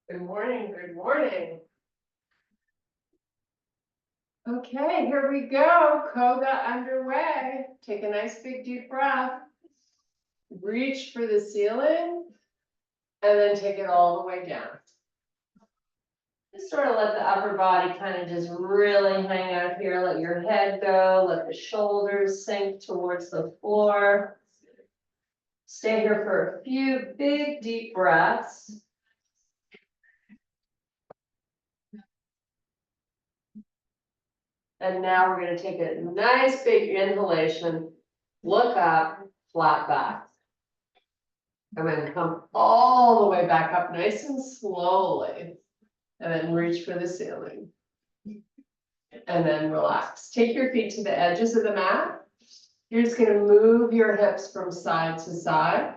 Good morning, good morning. Okay, here we go. KOGA underway. Take a nice big deep breath. Reach for the ceiling and then take it all the way down. Just sort of let the upper body kind of just really hang out here. Let your head go, let the shoulders sink towards the floor. Stay here for a few big deep breaths. And now we're going to take a nice big inhalation, look up, flat back. And then come all the way back up nice and slowly. And then reach for the ceiling. And then relax. Take your feet to the edges of the mat. You're just going to move your hips from side to side,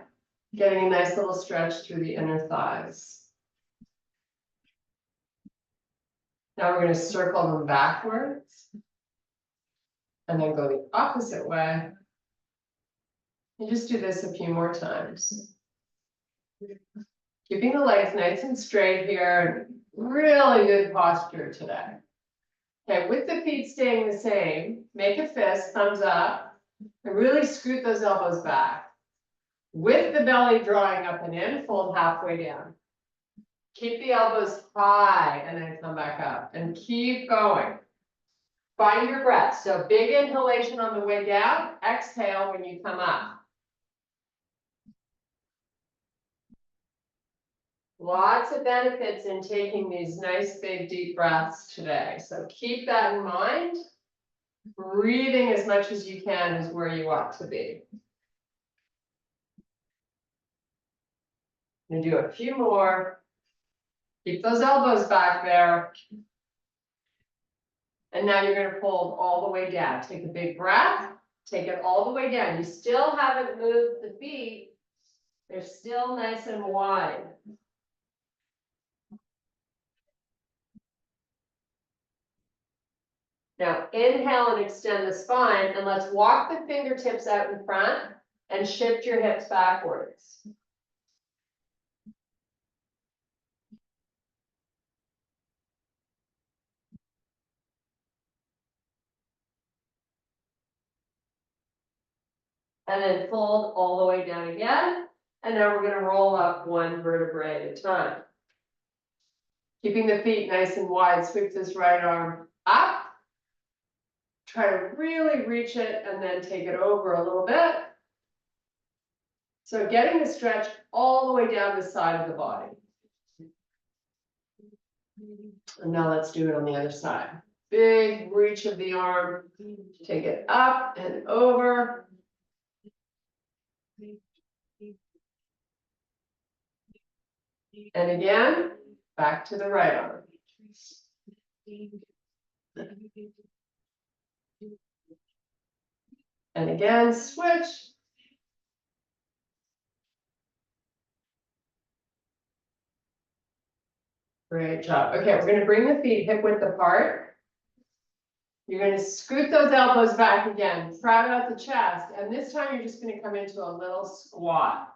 getting a nice little stretch through the inner thighs. Now we're going to circle them backwards. And then go the opposite way. And just do this a few more times. Keeping the legs nice and straight here. Really good posture today. Okay, with the feet staying the same, make a fist, thumbs up, and really scoot those elbows back. With the belly drawing up and in, fold halfway down. Keep the elbows high and then come back up and keep going. Find your breath. So big inhalation on the way down, exhale when you come up. Lots of benefits in taking these nice big deep breaths today. So keep that in mind. Breathing as much as you can is where you want to be. I'm going to do a few more. Keep those elbows back there. And now you're going to fold all the way down. Take a big breath. Take it all the way down. You still haven't moved the feet. They're still nice and wide. Now inhale and extend the spine, and let's walk the fingertips out in front and shift your hips backwards. And then fold all the way down again. And now we're going to roll up one vertebrae at a time. Keeping the feet nice and wide, sweep this right arm up. Try to really reach it and then take it over a little bit. So getting the stretch all the way down the side of the body. And now let's do it on the other side. Big reach of the arm. Take it up and over. And again, back to the right arm. And again, switch. Great job. Okay, we're going to bring the feet hip width apart. You're going to scoot those elbows back again, crowd out the chest, and this time you're just going to come into a little squat.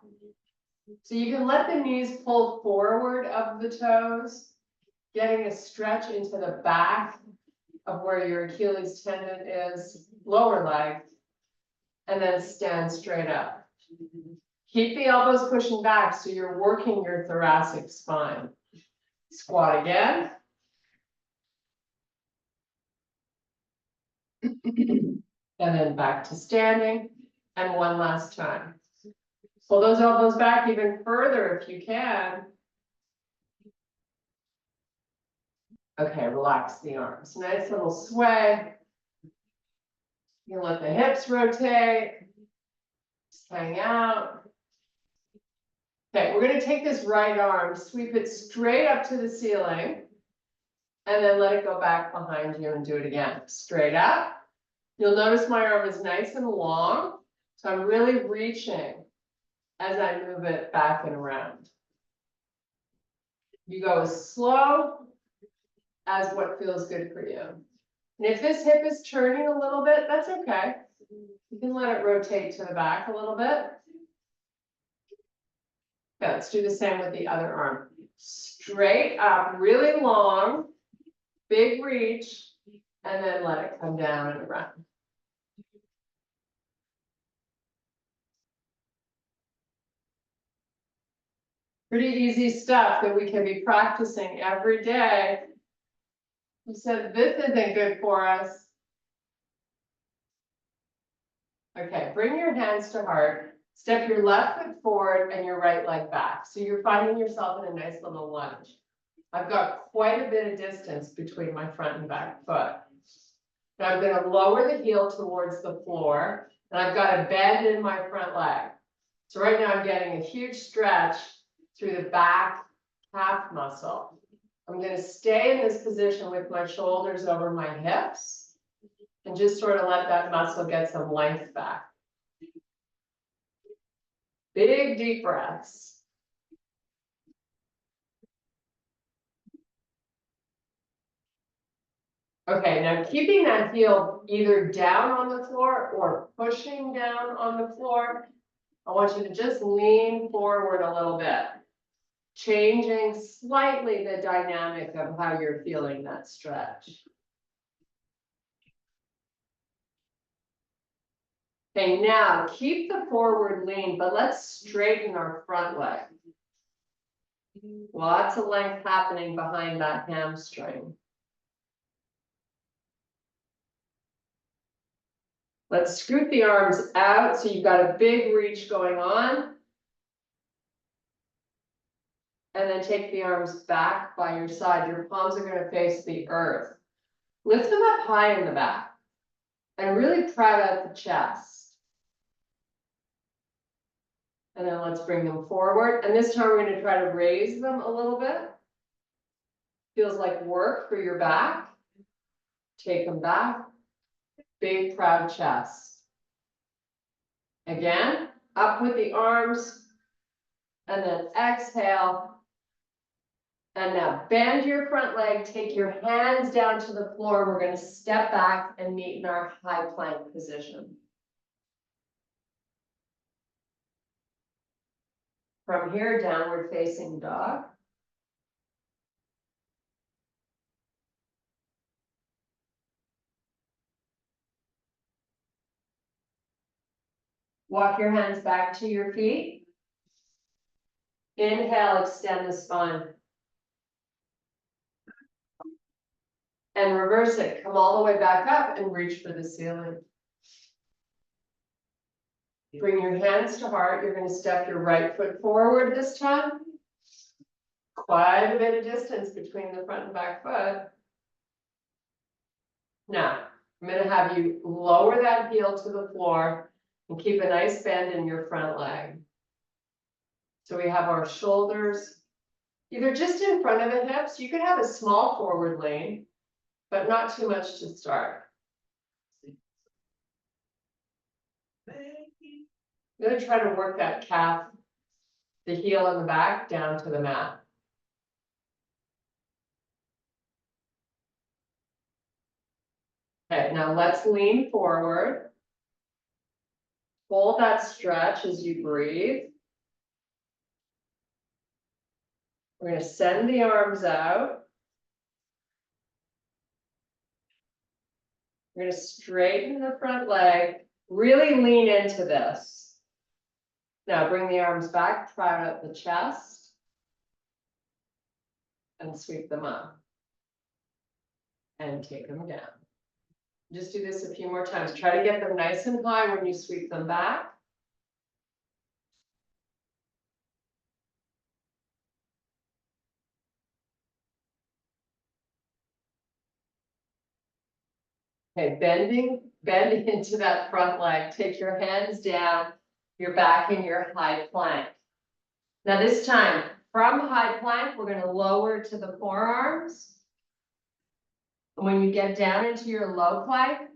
So you can let the knees pull forward of the toes, getting a stretch into the back of where your Achilles tendon is, lower leg, and then stand straight up. Keep the elbows pushing back so you're working your thoracic spine. Squat again. And then back to standing. And one last time. Pull those elbows back even further if you can. Okay, relax the arms. Nice little sway. You can let the hips rotate. Just hang out. Okay, we're going to take this right arm, sweep it straight up to the ceiling, and then let it go back behind you and do it again. Straight up. You'll notice my arm is nice and long, so I'm really reaching as I move it back and around. You go as slow as what feels good for you. And if this hip is turning a little bit, that's okay. You can let it rotate to the back a little bit. Okay, let's do the same with the other arm. straight up, really long, big reach, and then let it come down and around. Pretty easy stuff that we can be practicing every day. You said this isn't good for us. Okay, bring your hands to heart. Step your left foot forward and your right leg back. So you're finding yourself in a nice little lunge. I've got quite a bit of distance between my front and back foot. Now I'm going to lower the heel towards the floor, and I've got a bend in my front leg. So right now I'm getting a huge stretch through the back calf muscle. I'm going to stay in this position with my shoulders over my hips and just sort of let that muscle get some length back. Big deep breaths. Okay, now keeping that heel either down on the floor or pushing down on the floor, I want you to just lean forward a little bit, changing slightly the dynamic of how you're feeling that stretch. Okay, now keep the forward lean, but let's straighten our front leg. Lots of length happening behind that hamstring. Let's scoot the arms out so you've got a big reach going on. And then take the arms back by your side. Your palms are going to face the earth. Lift them up high in the back. And really proud out the chest. And then let's bring them forward. And this time we're going to try to raise them a little bit. Feels like work for your back. Take them back. Big proud chest. Again, up with the arms. And then exhale. And now bend your front leg, take your hands down to the floor. We're going to step back and meet in our high plank position. From here, downward facing dog. Walk your hands back to your feet. Inhale, extend the spine. And reverse it. Come all the way back up and reach for the ceiling. Bring your hands to heart. You're going to step your right foot forward this time. Quite a bit of distance between the front and back foot. Now, I'm going to have you lower that heel to the floor and keep a nice bend in your front leg. So we have our shoulders either just in front of the hips. You could have a small forward lean, but not too much to start. I'm going to try to work that calf, the heel in the back, down to the mat. Okay, now let's lean forward. Hold that stretch as you breathe. We're going to send the arms out. We're going to straighten the front leg. Really lean into this. Now bring the arms back, proud out the chest. And sweep them up. And take them down. Just do this a few more times. Try to get them nice and high when you sweep them back. Okay, bending into that front leg. Take your hands down, your back in your high plank. Now this time, from high plank, we're going to lower to the forearms. And when you get down into your low plank,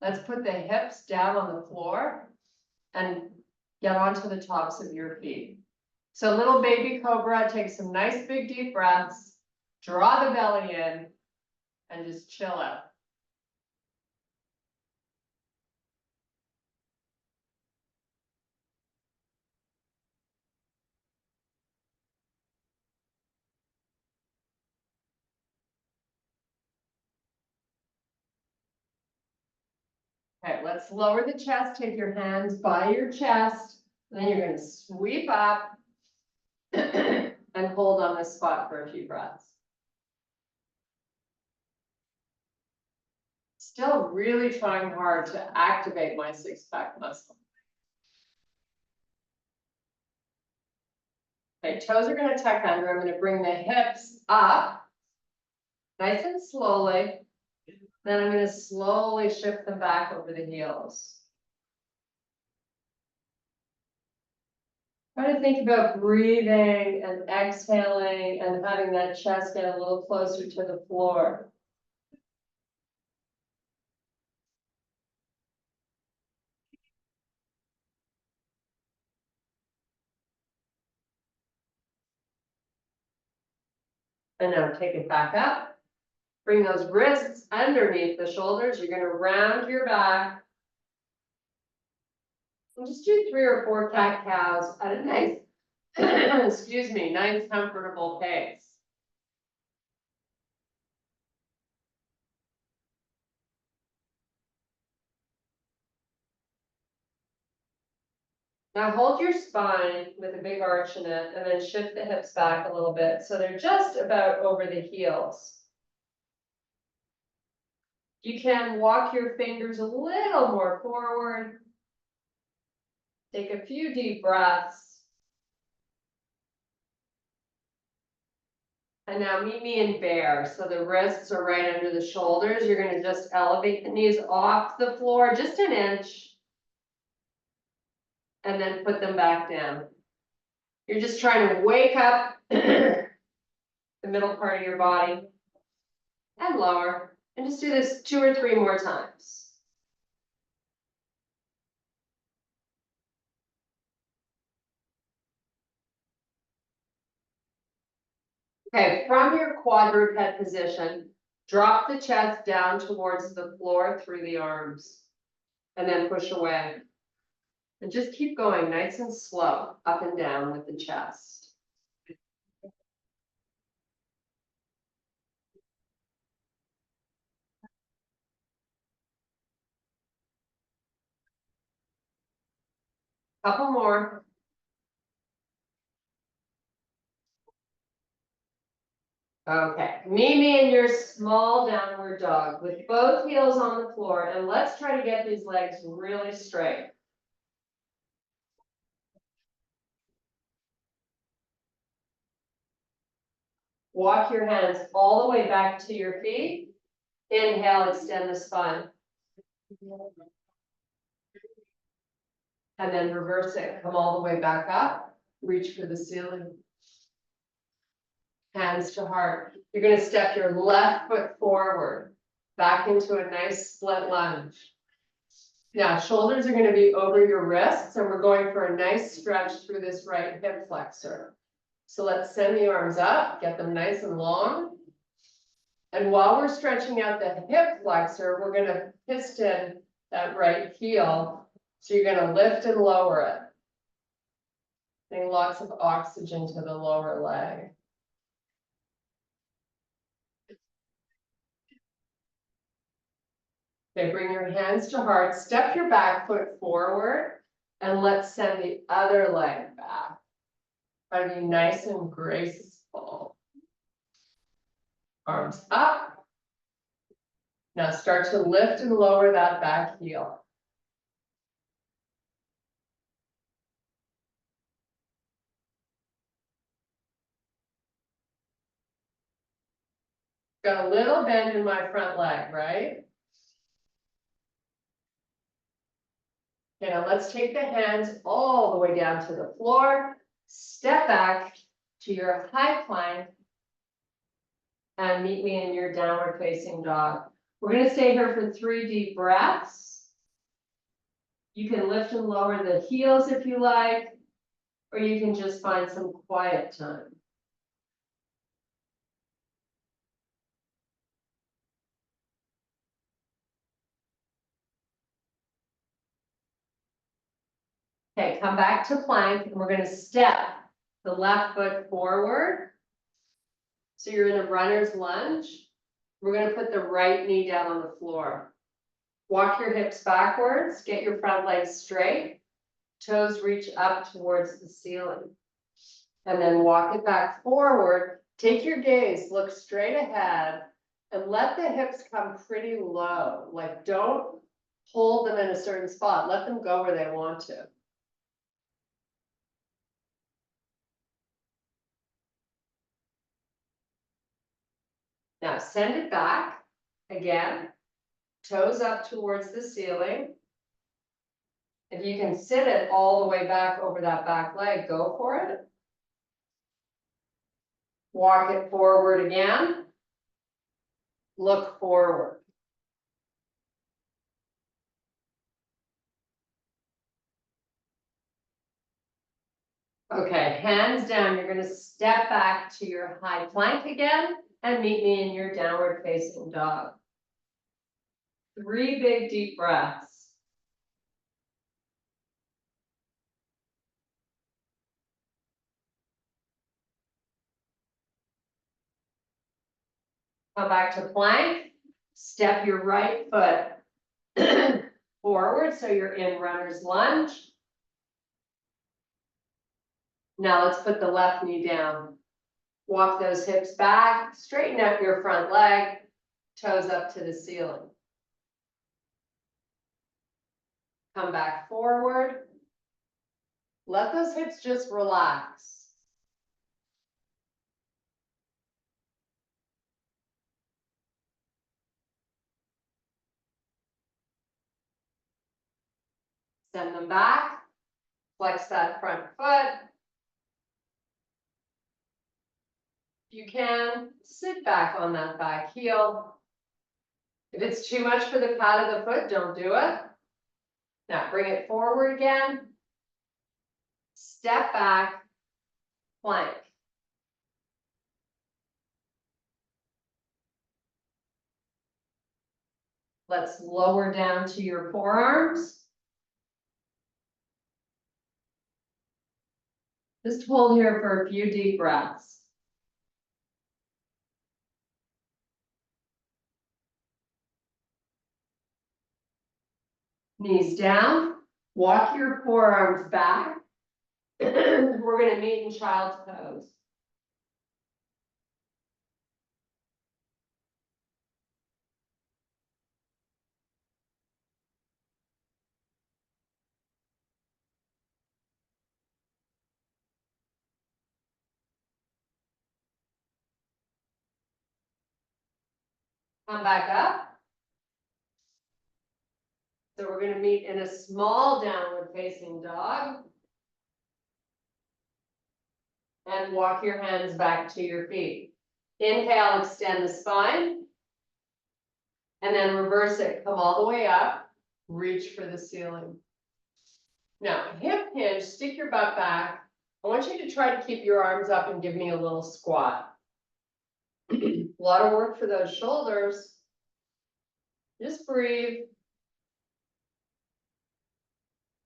let's put the hips down on the floor and get onto the tops of your feet. So little baby cobra, take some nice big deep breaths, draw the belly in, and just chill out. Okay, let's lower the chest, take your hands by your chest, then you're gonna sweep up and hold on this spot for a few breaths. Still really trying hard to activate my six-pack muscle. Okay, toes are gonna tuck under. I'm gonna bring the hips up, nice and slowly. Then I'm gonna slowly shift them back over the heels. Try to think about breathing and exhaling and having that chest get a little closer to the floor. And now take it back up. Bring those wrists underneath the shoulders. You're gonna round your back. And just do 3 or 4 cat-cows at a nice, excuse me, nice comfortable pace. Now hold your spine with a big arch in it and then shift the hips back a little bit so they're just about over the heels. You can walk your fingers a little more forward. Take a few deep breaths. And now meet me in bear. So the wrists are right under the shoulders. You're going to just elevate the knees off the floor just an inch. And then put them back down. You're just trying to wake up the middle part of your body and lower. And just do this 2 or 3 more times. Okay, from your quadruped position, drop the chest down towards the floor through the arms. And then push away. And just keep going nice and slow, up and down with the chest. Couple more. Okay, meet me in your small downward dog with both heels on the floor, and let's try to get these legs really straight. Walk your hands all the way back to your feet. Inhale, extend the spine. And then reverse it, come all the way back up, reach for the ceiling. Hands to heart. You're going to step your left foot forward, back into a nice split lunge. Now, shoulders are going to be over your wrists, and we're going for a nice stretch through this right hip flexor. So let's send the arms up, get them nice and long. And while we're stretching out the hip flexor, we're going to piston that right heel. So you're going to lift and lower it. Getting lots of oxygen to the lower leg. Okay, bring your hands to heart, step your back foot forward, and let's send the other leg back. Try to be nice and graceful. Arms up. Now start to lift and lower that back heel. Got a little bend in my front leg, right? Okay, now let's take the hands all the way down to the floor. Step back to your high plank and meet me in your downward facing dog. We're going to stay here for 3 deep breaths. You can lift and lower the heels if you like, or you can just find some quiet time. Okay, come back to plank, and we're going to step the left foot forward. So you're in a runner's lunge. We're going to put the right knee down on the floor. Walk your hips backwards, get your front legs straight, toes reach up towards the ceiling. And then walk it back forward, take your gaze, look straight ahead, and let the hips come pretty low. Like, don't hold them in a certain spot, let them go where they want to. Now send it back, again, toes up towards the ceiling. If you can sit it all the way back over that back leg, go for it. Walk it forward again. Look forward. Okay, hands down, you're gonna step back to your high plank again and meet me in your downward facing dog. 3 big deep breaths. Come back to plank, step your right foot forward so you're in runner's lunge. Now let's put the left knee down. Walk those hips back, straighten up your front leg, toes up to the ceiling. Come back forward. Let those hips just relax. Send them back, flex that front foot. If you can, sit back on that back heel. If it's too much for the pad of the foot, don't do it. Now bring it forward again. Step back, plank. Let's lower down to your forearms. Just hold here for a few deep breaths. Knees down, walk your forearms back. We're going to meet in child's pose. Come back up. So we're going to meet in a small downward facing dog. And walk your hands back to your feet. Inhale, extend the spine. And then reverse it, come all the way up, reach for the ceiling. Now, hip hinge, stick your butt back. I want you to try to keep your arms up and give me a little squat. A lot of work for those shoulders. Just breathe.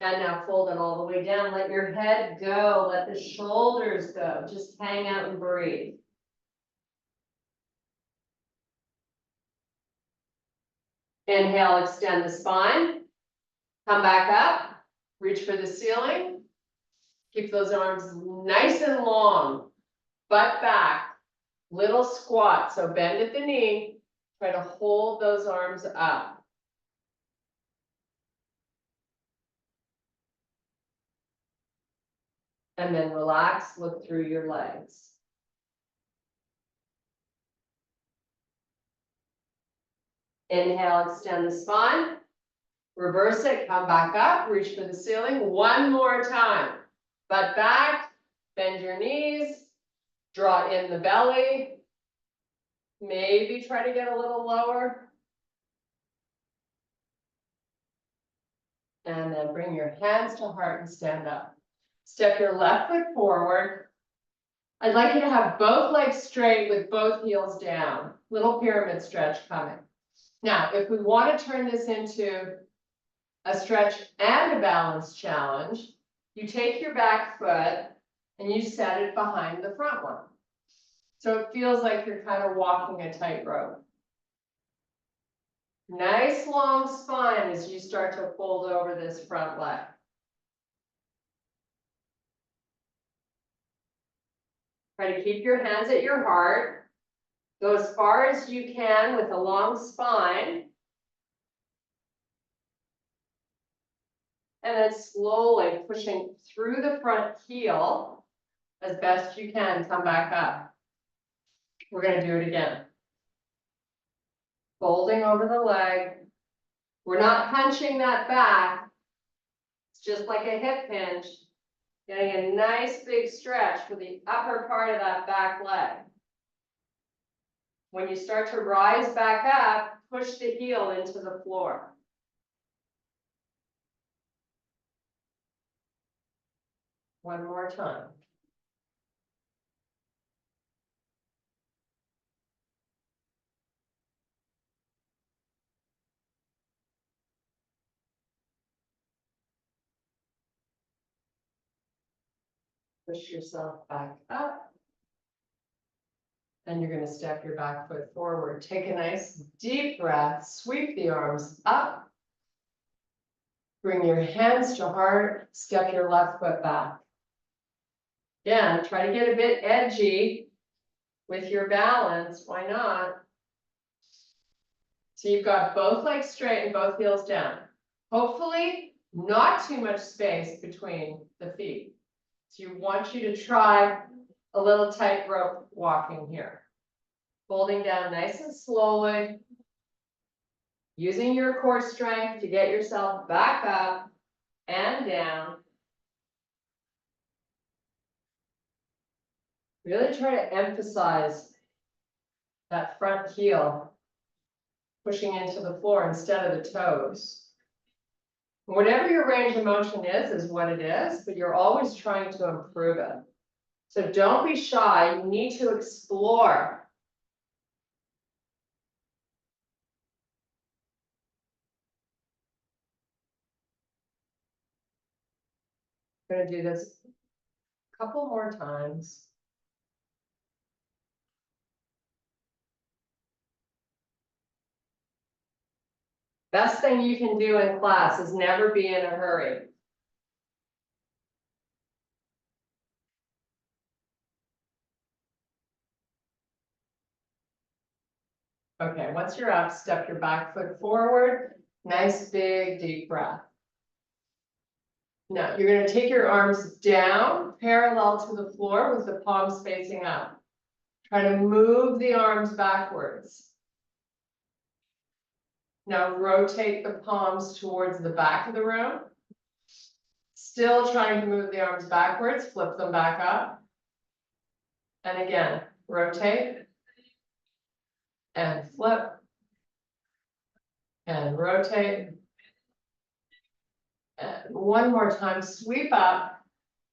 And now fold it all the way down. Let your head go. Let the shoulders go. Just hang out and breathe. Inhale, extend the spine. Come back up. Reach for the ceiling. Keep those arms nice and long. Butt back. Little squat. So bend at the knee. Try to hold those arms up. And then relax, look through your legs. Inhale, extend the spine. Reverse it, come back up, reach for the ceiling. One more time. Butt back, bend your knees, draw in the belly. Maybe try to get a little lower. And then bring your hands to heart and stand up. Step your left foot forward. I'd like you to have both legs straight with both heels down. Little pyramid stretch coming. Now, if we want to turn this into a stretch and a balance challenge, you take your back foot and you set it behind the front one. So it feels like you're kind of walking a tightrope. Nice long spine as you start to fold over this front leg. Try to keep your hands at your heart. Go as far as you can with a long spine. And then slowly pushing through the front heel as best you can, come back up. We're going to do it again. Folding over the leg. We're not punching that back. It's just like a hip hinge. Getting a nice big stretch for the upper part of that back leg. When you start to rise back up, push the heel into the floor. One more time. Push yourself back up. Then you're going to step your back foot forward. Take a nice deep breath. Sweep the arms up. Bring your hands to heart. Step your left foot back. Again, try to get a bit edgy with your balance. Why not? So you've got both legs straight and both heels down. Hopefully, not too much space between the feet. So you want you to try a little tightrope walking here. Folding down nice and slowly. Using your core strength to get yourself back up and down. Really try to emphasize that front heel pushing into the floor instead of the toes. Whatever your range of motion is what it is, but you're always trying to improve it. So don't be shy, you need to explore. I'm going to do this a couple more times. Best thing you can do in class is never be in a hurry. Okay, once you're up, step your back foot forward. Nice, big, deep breath. Now, you're going to take your arms down, parallel to the floor with the palms facing up. Try to move the arms backwards. Now, rotate the palms towards the back of the room. Still trying to move the arms backwards, flip them back up. And again, rotate. And flip. And rotate. And one more time, sweep up.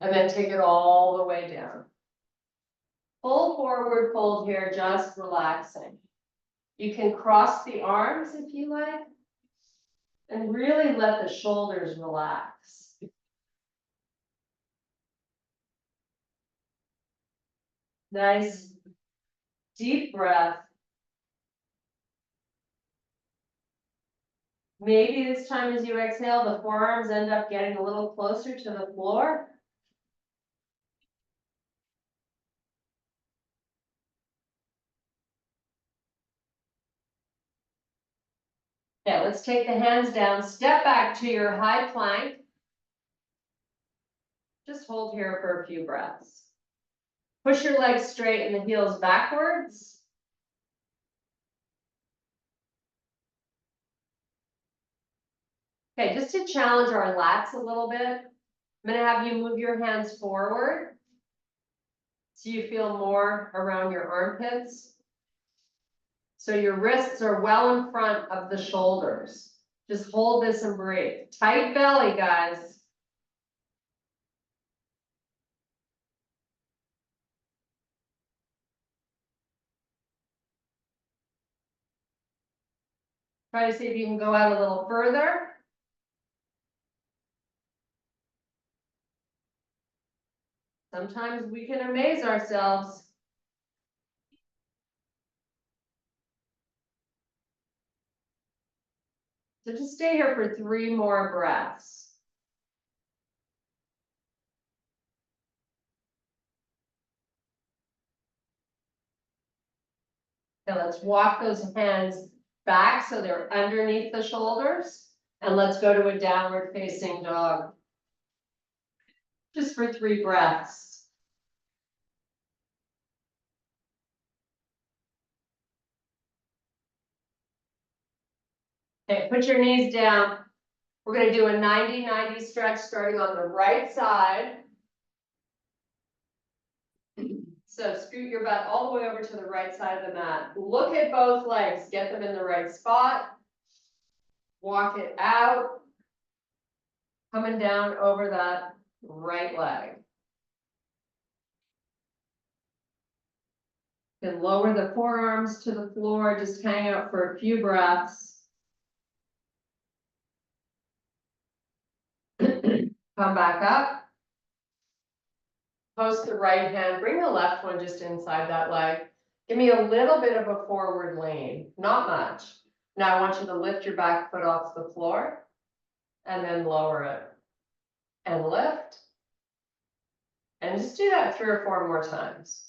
And then take it all the way down. Full forward fold here, just relaxing. You can cross the arms if you like. And really let the shoulders relax. Nice, deep breath. Maybe this time as you exhale, the forearms end up getting a little closer to the floor. Okay, let's take the hands down, step back to your high plank. Just hold here for a few breaths. Push your legs straight and the heels backwards. Okay, just to challenge our lats a little bit, I'm going to have you move your hands forward so you feel more around your armpits. So your wrists are well in front of the shoulders. Just hold this and breathe. Tight belly, guys. Try to see if you can go out a little further. Sometimes we can amaze ourselves. So just stay here for 3 more breaths. Now let's walk those hands back so they're underneath the shoulders. And let's go to a downward facing dog. Just for 3 breaths. Okay, put your knees down. We're going to do a 90-90 stretch starting on the right side. So scoot your butt all the way over to the right side of the mat. Look at both legs, get them in the right spot. Walk it out. Coming down over that right leg. Then lower the forearms to the floor, just hang out for a few breaths. Come back up. Post the right hand, bring the left one just inside that leg. Give me a little bit of a forward lean, not much. Now I want you to lift your back foot off the floor and then lower it and lift. And just do that 3 or 4 more times.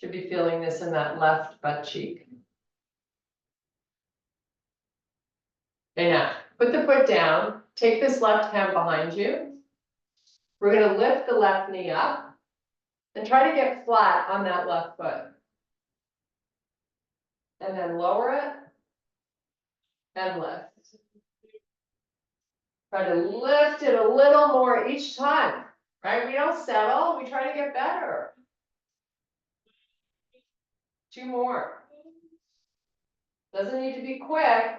Should be feeling this in that left butt cheek. Okay, now put the foot down, take this left hand behind you. We're going to lift the left knee up and try to get flat on that left foot. And then lower it and lift. Try to lift it a little more each time, right? We don't settle, we try to get better. 2 more. Doesn't need to be quick.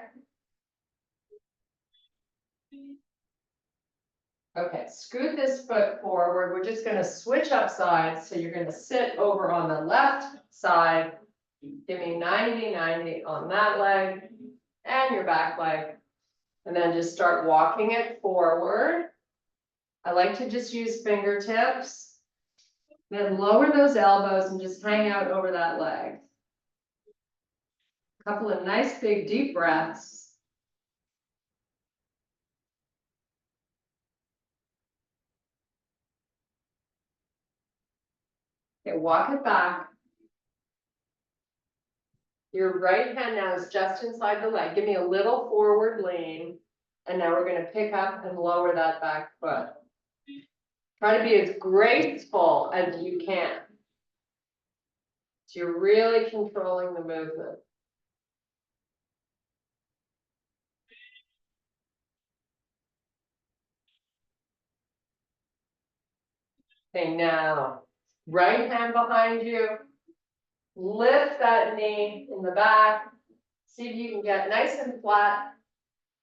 Okay, scoot this foot forward. We're just going to switch up sides. So you're going to sit over on the left side. Give me 90-90 on that leg and your back leg. And then just start walking it forward. I like to just use fingertips. Then lower those elbows and just hang out over that leg. A couple of nice big deep breaths. Okay, walk it back. Your right hand now is just inside the leg. Give me a little forward lean. And now we're going to pick up and lower that back foot. Try to be as graceful as you can. So you're really controlling the movement. Okay, now, right hand behind you. Lift that knee in the back. See if you can get nice and flat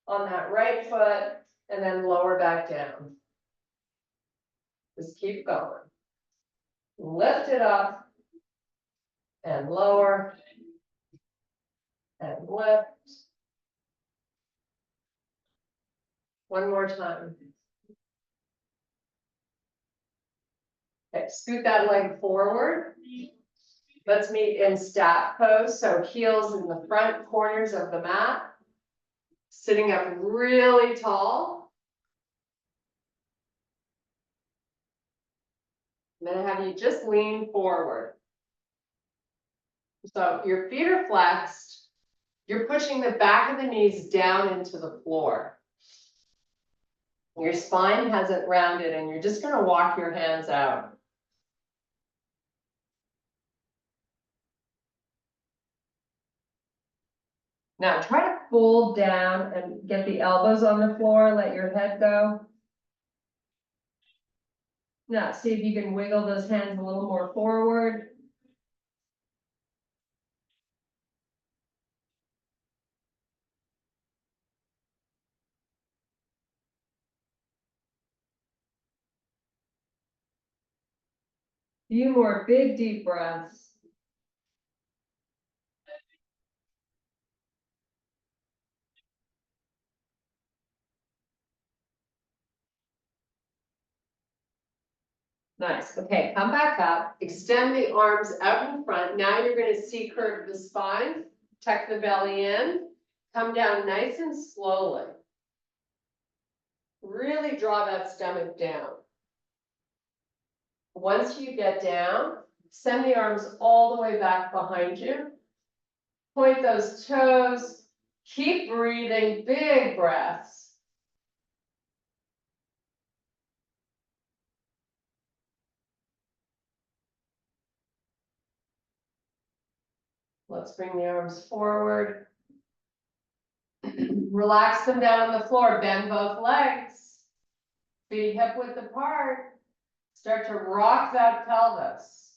on that right foot and then lower back down. Just keep going. Lift it up and lower and lift. One more time. Okay, scoot that leg forward. Let's meet in staff pose. So heels in the front corners of the mat. Sitting up really tall. I'm going to have you just lean forward. So your feet are flexed. You're pushing the back of the knees down into the floor. Your spine hasn't rounded and you're just going to walk your hands out. Now try to fold down and get the elbows on the floor, let your head go. Now see if you can wiggle those hands a little more forward. Few more big deep breaths. Nice. Okay, come back up. Extend the arms out in front. Now you're going to C-curve the spine. tuck the belly in, come down nice and slowly. Really draw that stomach down. Once you get down, send the arms all the way back behind you. Point those toes, keep breathing, big breaths. Let's bring the arms forward. Relax them down on the floor, bend both legs. Feet hip width apart. Start to rock that pelvis.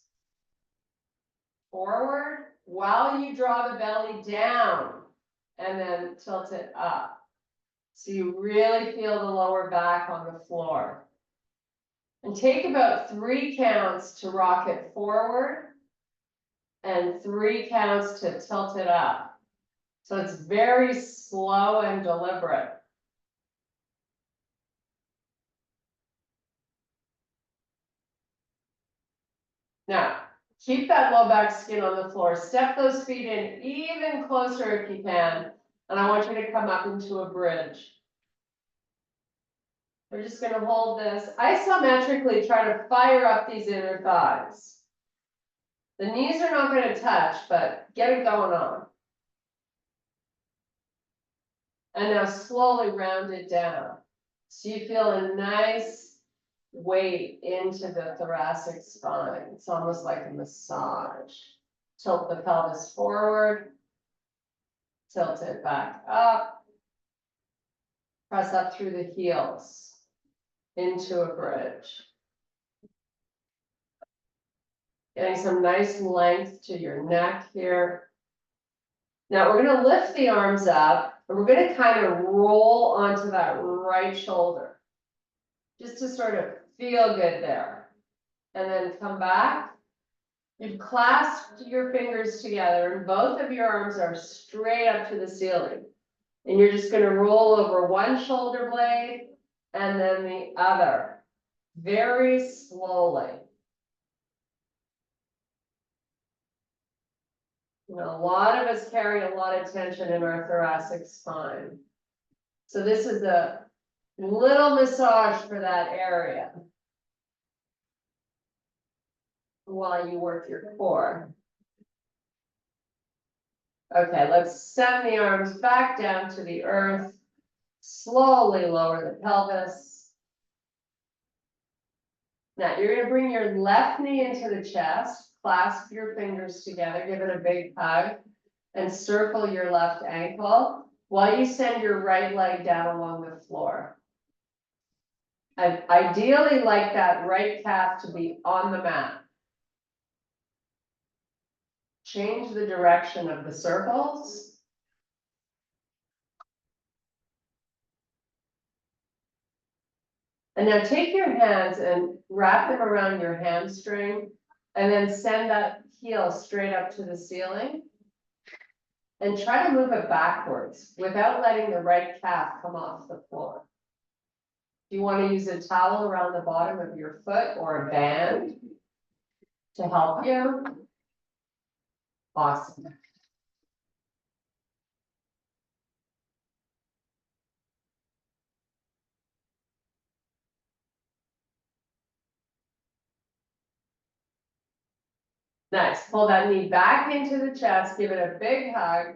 Forward while you draw the belly down and then tilt it up. So you really feel the lower back on the floor. And take about 3 counts to rock it forward and 3 counts to tilt it up. So it's very slow and deliberate. Now, keep that low back skin on the floor. Step those feet in even closer if you can. And I want you to come up into a bridge. We're just going to hold this. Isometrically try to fire up these inner thighs. The knees are not going to touch, but get it going on. And now slowly round it down. So you feel a nice weight into the thoracic spine. It's almost like a massage. Tilt the pelvis forward. Tilt it back up. Press up through the heels into a bridge. Getting some nice length to your neck here. Now we're going to lift the arms up and we're going to kind of roll onto that right shoulder. Just to sort of feel good there. And then come back. You've clasped your fingers together and both of your arms are straight up to the ceiling. And you're just going to roll over one shoulder blade and then the other. Very slowly. You know, a lot of us carry a lot of tension in our thoracic spine. So this is a little massage for that area while you work your core. Okay, let's send the arms back down to the earth. Slowly lower the pelvis. Now you're going to bring your left knee into the chest. Clasp your fingers together, give it a big hug, and circle your left ankle while you send your right leg down along the floor. I'd ideally like that right calf to be on the mat. Change the direction of the circles. And now take your hands and wrap them around your hamstring and then send that heel straight up to the ceiling. And try to move it backwards without letting the right calf come off the floor. If you want to use a towel around the bottom of your foot or a band to help you, awesome. Nice. Pull that knee back into the chest, give it a big hug.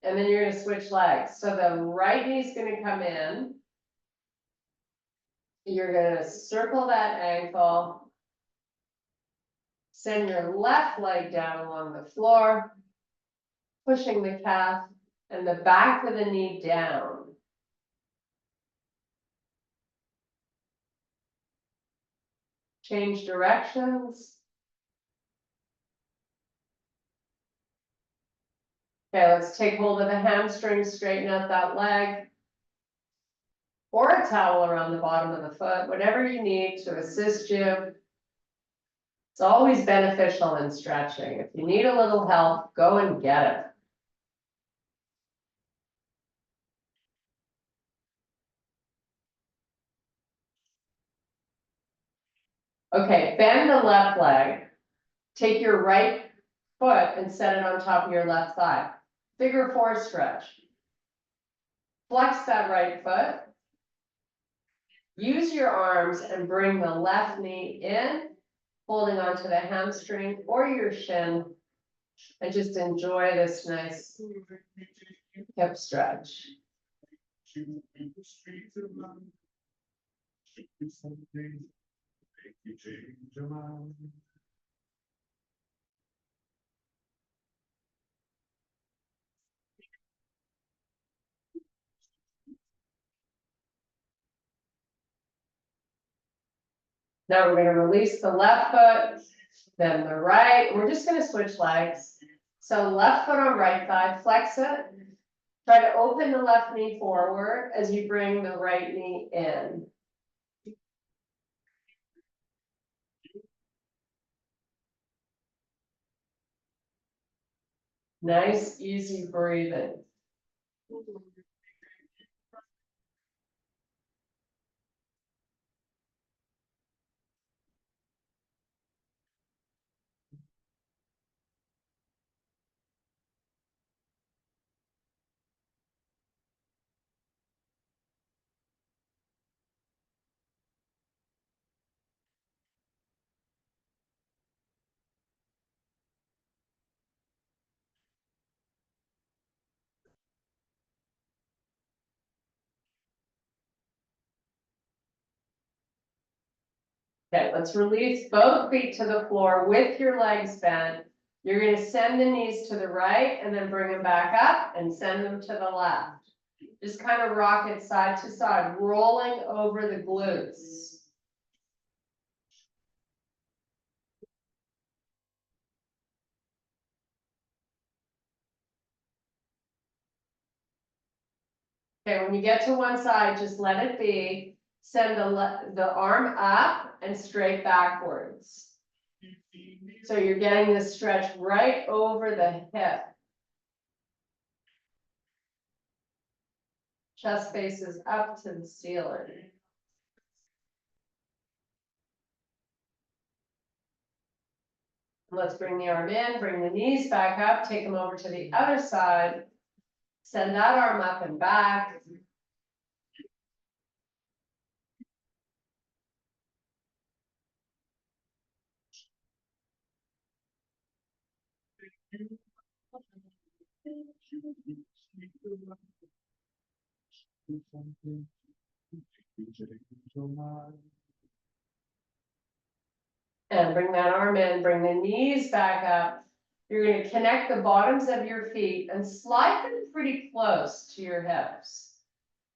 And then you're going to switch legs. So the right knee is going to come in. You're going to circle that ankle. Send your left leg down along the floor, pushing the calf and the back of the knee down. Change directions. Okay, let's take hold of the hamstring, straighten out that leg. Or a towel around the bottom of the foot, whatever you need to assist you. It's always beneficial in stretching. If you need a little help, go and get it. Okay, bend the left leg. Take your right foot and set it on top of your left thigh. Figure 4 stretch. Flex that right foot. Use your arms and bring the left knee in, holding onto the hamstring or your shin. And just enjoy this nice hip stretch. Now we're going to release the left foot, then the right. We're just going to switch legs. So left foot on right thigh, flex it. Try to open the left knee forward as you bring the right knee in. Nice, easy breathing. Okay, let's release both feet to the floor with your legs bent. You're going to send the knees to the right and then bring them back up and send them to the left. Just kind of rock it side to side, rolling over the glutes. Okay, when you get to one side, just let it be. Send the arm up and straight backwards. So you're getting this stretch right over the hip. Chest faces up to the ceiling. Let's bring the arm in, bring the knees back up, take them over to the other side. Send that arm up and back. And bring that arm in, bring the knees back up. You're going to connect the bottoms of your feet and slide them pretty close to your hips.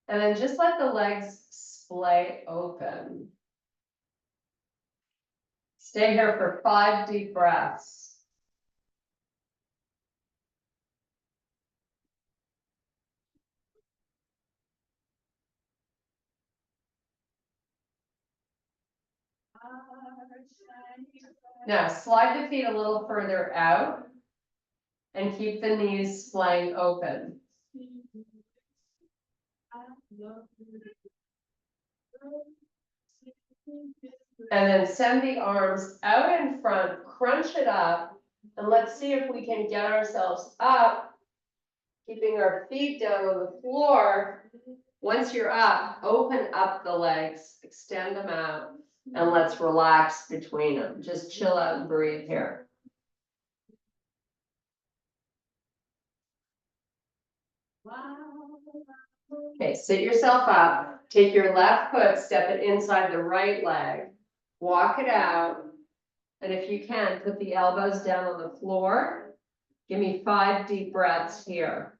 And then just let the legs splay open. Stay here for 5 deep breaths. Now slide the feet a little further out and keep the knees splaying open. And then send the arms out in front, crunch it up, and let's see if we can get ourselves up, keeping our feet down on the floor. Once you're up, open up the legs, extend them out, and let's relax between them. Just chill out and breathe here. Okay, sit yourself up, take your left foot, step it inside the right leg, walk it out, and if you can, put the elbows down on the floor. Give me 5 deep breaths here.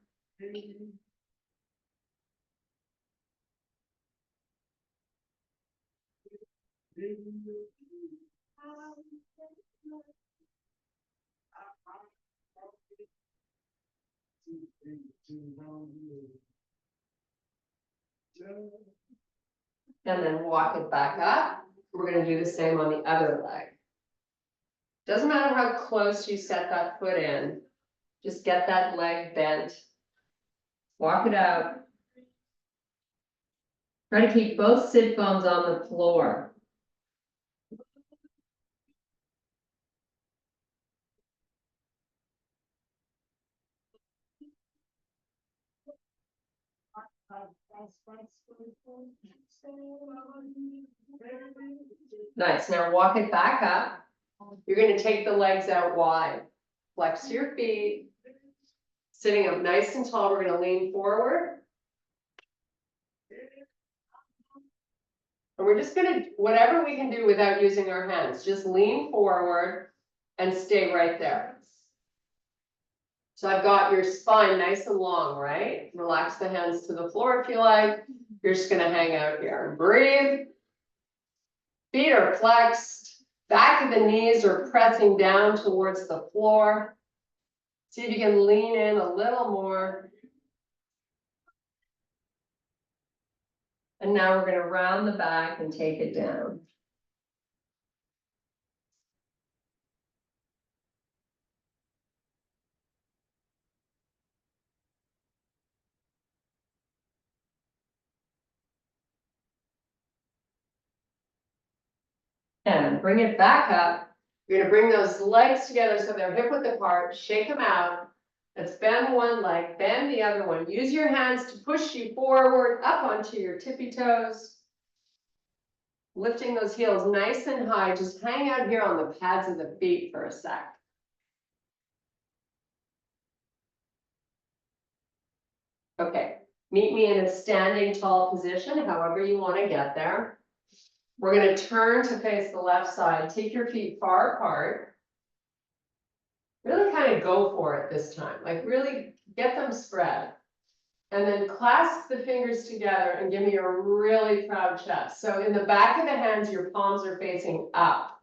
And then walk it back up. We're going to do the same on the other leg. Doesn't matter how close you set that foot in, just get that leg bent. Walk it out. Try to keep both sit bones on the floor. Nice, now walk it back up. You're gonna take the legs out wide. Flex your feet. Sitting up nice and tall, we're gonna lean forward. And we're just gonna, whatever we can do without using our hands, just lean forward and stay right there. So I've got your spine nice and long, right? Relax the hands to the floor if you like. You're just gonna hang out here and breathe. Feet are flexed, back of the knees are pressing down towards the floor. See if you can lean in a little more. And now we're gonna round the back and take it down. And bring it back up. You're gonna bring those legs together so they're hip width apart, shake them out. Let's bend one leg, bend the other one. Use your hands to push you forward, up onto your tippy toes. Lifting those heels nice and high, just hang out here on the pads of the feet for a sec. Okay, meet me in a standing tall position, however you want to get there. We're going to turn to face the left side. Take your feet far apart. Really kind of go for it this time, like really get them spread. And then clasp the fingers together and give me a really proud chest. So in the back of the hands, your palms are facing up.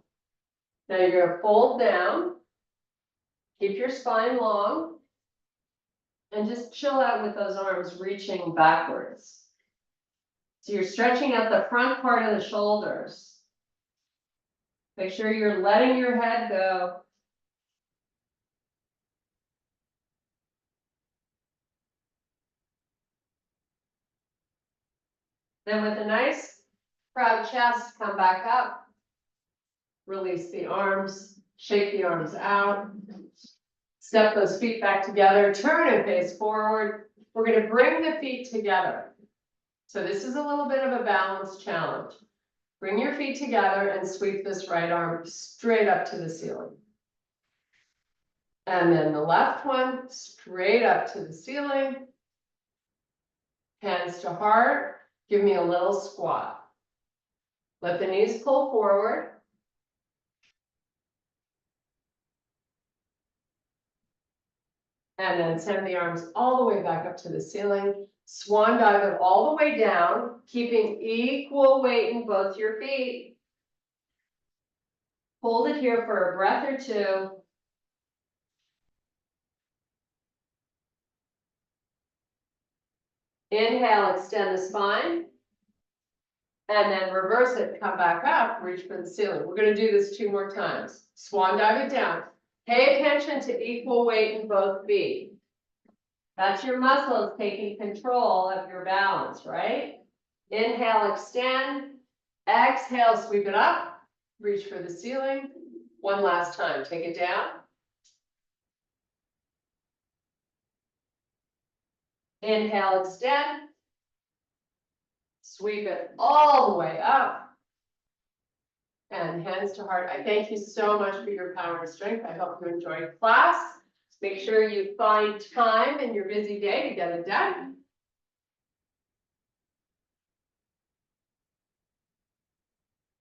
Now you're going to fold down. Keep your spine long. And just chill out with those arms reaching backwards. So you're stretching out the front part of the shoulders. Make sure you're letting your head go. Then with a nice proud chest, come back up. Release the arms, shake the arms out. Step those feet back together, turn and face forward. We're going to bring the feet together. So this is a little bit of a balance challenge. Bring your feet together and sweep this right arm straight up to the ceiling. And then the left one straight up to the ceiling. Hands to heart. Give me a little squat. Let the knees pull forward. And then send the arms all the way back up to the ceiling. Swan dive it all the way down, keeping equal weight in both your feet. Hold it here for a breath or two. Inhale, extend the spine. And then reverse it, come back up, reach for the ceiling. We're going to do this 2 more times. Swan dive it down. Pay attention to equal weight in both feet. That's your muscles taking control of your balance, right? Inhale, extend. Exhale, sweep it up. Reach for the ceiling. One last time, take it down. Inhale, extend. Sweep it all the way up. And hands to heart. I thank you so much for your power and strength. I hope you enjoyed class. Make sure you find time in your busy day to get it done.